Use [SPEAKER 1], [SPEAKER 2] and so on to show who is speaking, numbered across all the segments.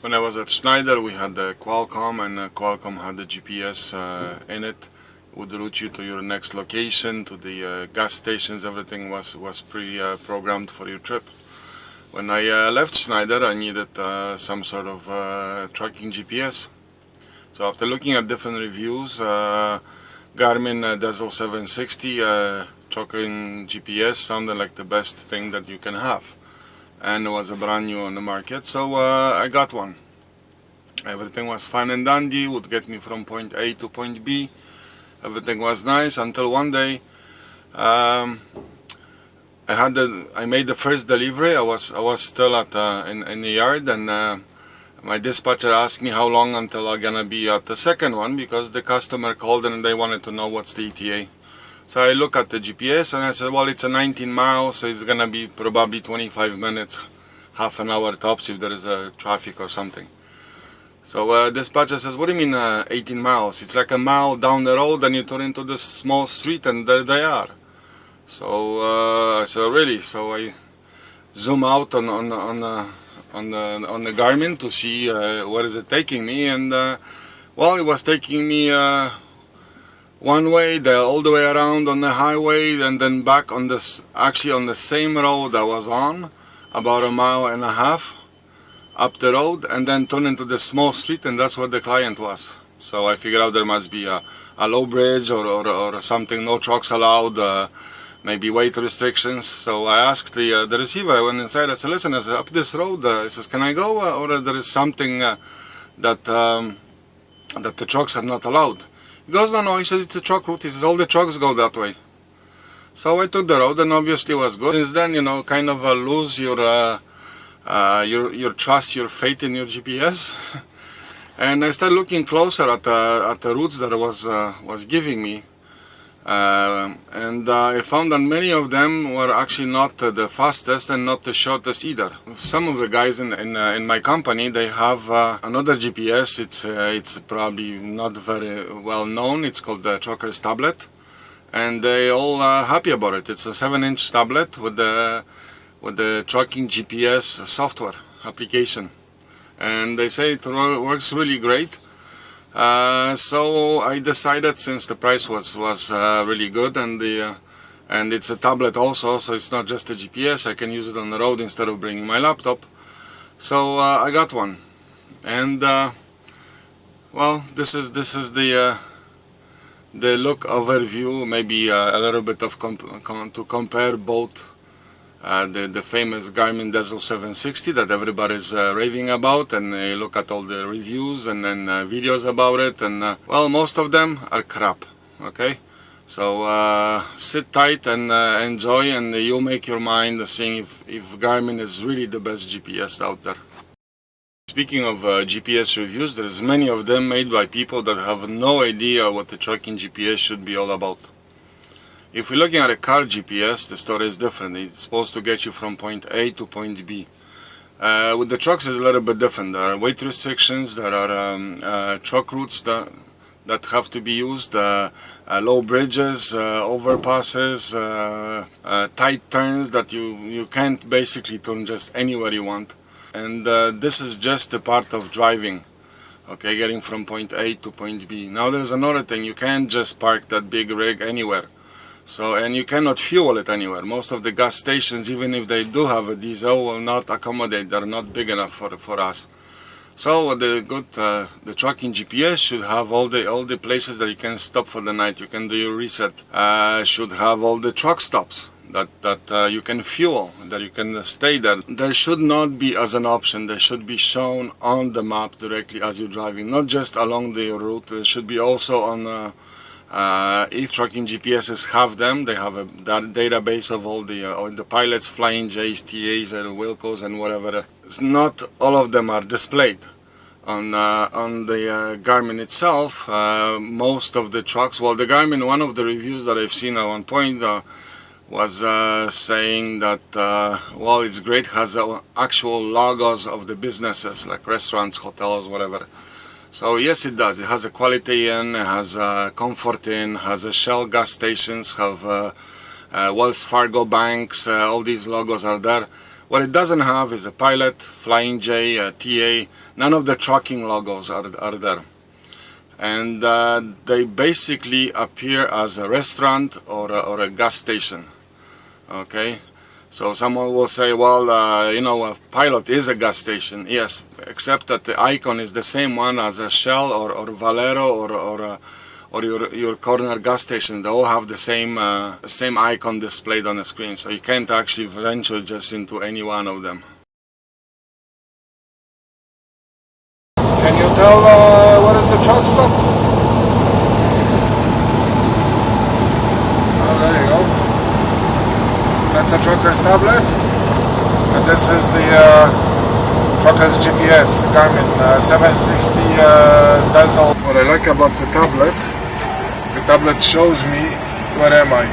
[SPEAKER 1] When I was at Schneider, we had the Qualcomm, and Qualcomm had the GPS in it. It would route you to your next location, to the gas stations. Everything was pre-programmed for your trip. When I left Schneider, I needed some sort of tracking GPS. So after looking at different reviews, Garmin dezl 760 tracking GPS sounded like the best thing that you can have, and it was a brand new on the market, so I got one. Everything was fine and dandy, would get me from point A to point B. Everything was nice until one day I made the first delivery. I was still at in the yard, and my dispatcher asked me how long until I'm gonna be at the second one, because the customer called and they wanted to know what's the ETA. So I look at the GPS and I said, well, it's a 19 miles, so it's gonna be probably 25 minutes, half an hour tops if there is a traffic or something. So dispatcher says, what do you mean 18 miles? It's like a mile down the road and you turn into this small street and there they are. So I said, really? So I zoom out on the Garmin to see where is it taking me, and well, it was taking me one way, all the way around on the highway, and then back on this, actually on the same road I was on, about a mile and a half up the road, and then turn into the small street, and that's where the client was. So I figured out there must be a low bridge or something, no trucks allowed, maybe weight restrictions. So I asked the receiver. I went inside. I said, listen, I said, up this road, he says, can I go, or there is something that the trucks are not allowed? He goes, no, he says, it's a truck route. He says, all the trucks go that way. So I took the road, and obviously it was good. Since then, you know, kind of lose your trust, your faith in your GPS. And I started looking closer at the routes that it was giving me. And I found that many of them were actually not the fastest and not the shortest either. Some of the guys in my company, they have another GPS. It's probably not very well known. It's called the Trucker's Tablet, and they all happy about it. It's a 7-inch tablet with the tracking GPS software application, and they say it works really great. So I decided, since the price was really good, and it's a tablet also, so it's not just a GPS. I can use it on the road instead of bringing my laptop. So I got one, and well, this is the look overview. Maybe a little bit of to compare both. The famous Garmin dezl 760 that everybody's raving about, and you look at all the reviews and then videos about it, and well, most of them are crap. Okay, so sit tight and enjoy, and you'll make your mind seeing if Garmin is really the best GPS out there. Speaking of GPS reviews, there's many of them made by people that have no idea what the tracking GPS should be all about. If we're looking at a car GPS, the story is different. It's supposed to get you from point A to point B. With the trucks, it's a little bit different. There are weight restrictions, there are truck routes that have to be used, low bridges, overpasses, tight turns that you can't basically turn just anywhere you want. And this is just a part of driving. Okay, getting from point A to point B. Now there's another thing. You can't just park that big rig anywhere. So, and you cannot fuel it anywhere. Most of the gas stations, even if they do have a diesel, will not accommodate. They're not big enough for us. So the tracking GPS should have all the places that you can stop for the night. You can do your reset. Should have all the truck stops that you can fuel, that you can stay there. There should not be as an option. They should be shown on the map directly as you're driving, not just along the route. It should be also on. If tracking GPSs have them, they have a database of all the pilots flying J's, TAs, and Wilcos, and whatever. Not all of them are displayed on the Garmin itself. Most of the trucks, well, the Garmin, one of the reviews that I've seen at one point was saying that well, it's great, has actual logos of the businesses like restaurants, hotels, whatever. So yes, it does. It has a Quality Inn, it has a Comfort Inn, has a Shell gas stations, have Wells Fargo banks. All these logos are there. What it doesn't have is a pilot, Flying J, TA. None of the trucking logos are there. And they basically appear as a restaurant or a gas station. Okay, so someone will say, well, you know, a pilot is a gas station. Yes, except that the icon is the same one as a Shell or Valero or your corner gas station. They all have the same icon displayed on the screen, so you can't actually venture just into any one of them. Can you tell what is the truck stop? Oh, there you go. That's a trucker's tablet, and this is the trucker's GPS, Garmin 760 dezl. What I like about the tablet shows me where am I.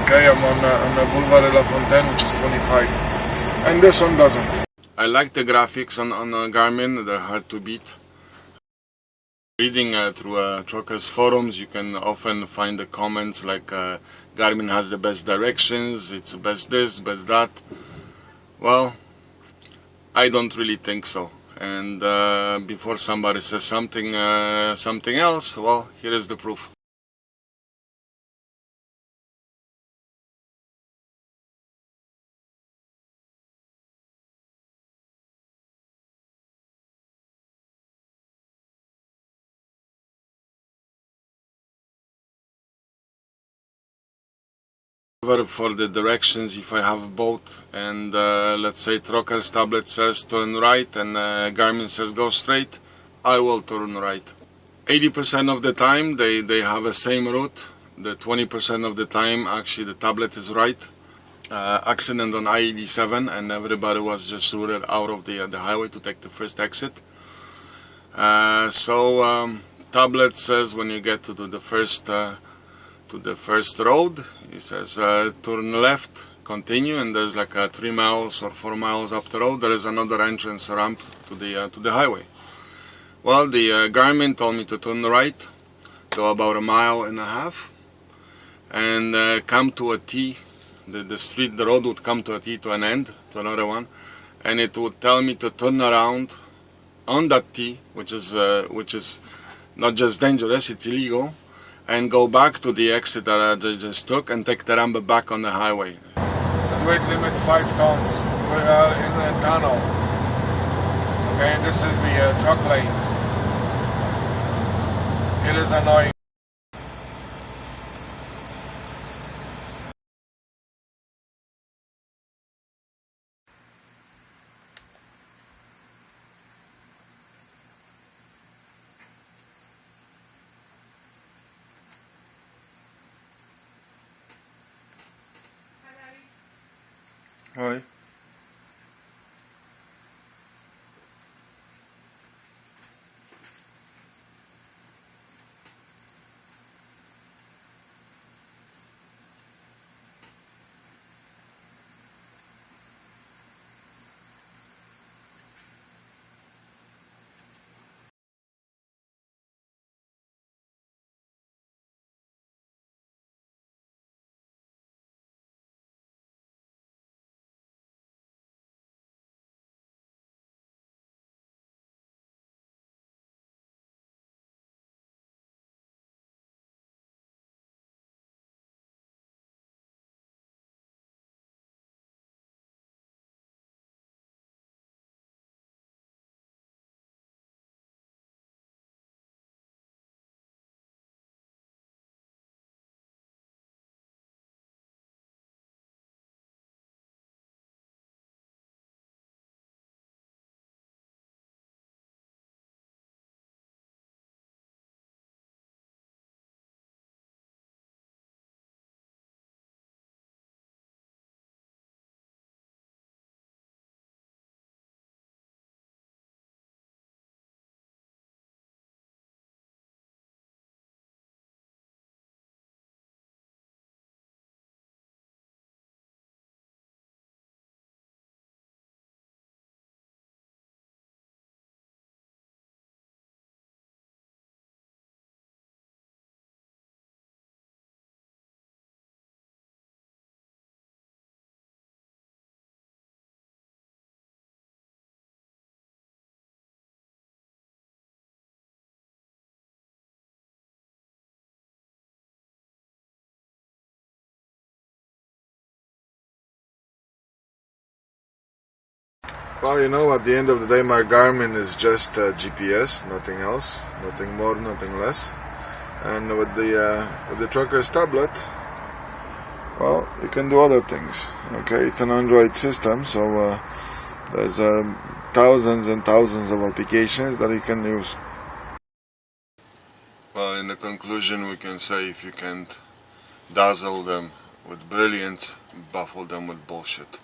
[SPEAKER 1] Okay, I'm on the Boulevard de la Fontaine, which is 25, and this one doesn't. I like the graphics on Garmin, they're hard to beat. Reading through truckers forums, you can often find the comments like Garmin has the best directions, it's best this, best that. Well, I don't really think so. And before somebody says something else, well, here is the proof. For the directions, if I have both and let's say trucker's tablet says turn right and Garmin says go straight, I will turn right. 80% of the time they have the same route. The 20% of the time actually the tablet is right. Accident on I-87 and everybody was just routed out of the highway to take the first exit. Tablet says when you get to the first road, it says turn left, continue, and there's like 3 miles or 4 miles up the road there is another entrance ramp to the highway. Well, the Garmin told me to turn right, go about 1.5 miles, and come to a T. The road would come to a T, to an end, to another one, and it would tell me to turn around on that T, which is not just dangerous, it's illegal, and go back to the exit that I just took and take the ramp back on the highway. It says weight limit 5 tons. We are in a tunnel. Okay, this is the truck lanes. It is annoying. Hi. Well, you know, at the end of the day, my Garmin is just GPS, nothing else, nothing more, nothing less. And with the trucker's tablet, well, you can do other things. Okay, it's an Android system, so there's thousands and thousands of applications that you can use. Well, in the conclusion, we can say if you can't dazzle them with brilliance, baffle them with bullshit.